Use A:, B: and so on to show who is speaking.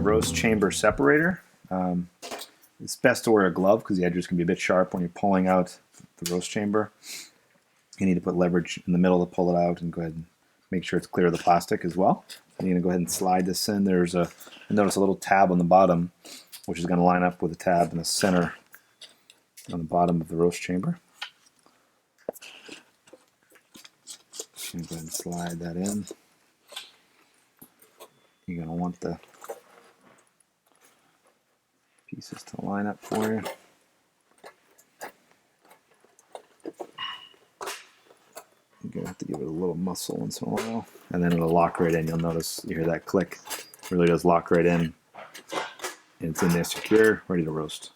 A: roast chamber separator. It's best to wear a glove because the edges can be a bit sharp when you're pulling out the roast chamber. You need to put leverage in the middle to pull it out, and go ahead and make sure it's clear of the plastic as well. And you're going to go ahead and slide this in. Notice a little tab on the bottom, which is going to line up with a tab in the center on the bottom of the roast chamber. Go ahead and slide that in. You're going to want the pieces to line up for you. You're going to have to give it a little muscle once in a while, and then it'll lock right in. You'll notice, you hear that click. It really does lock right in, and it's in there secure, ready to roast.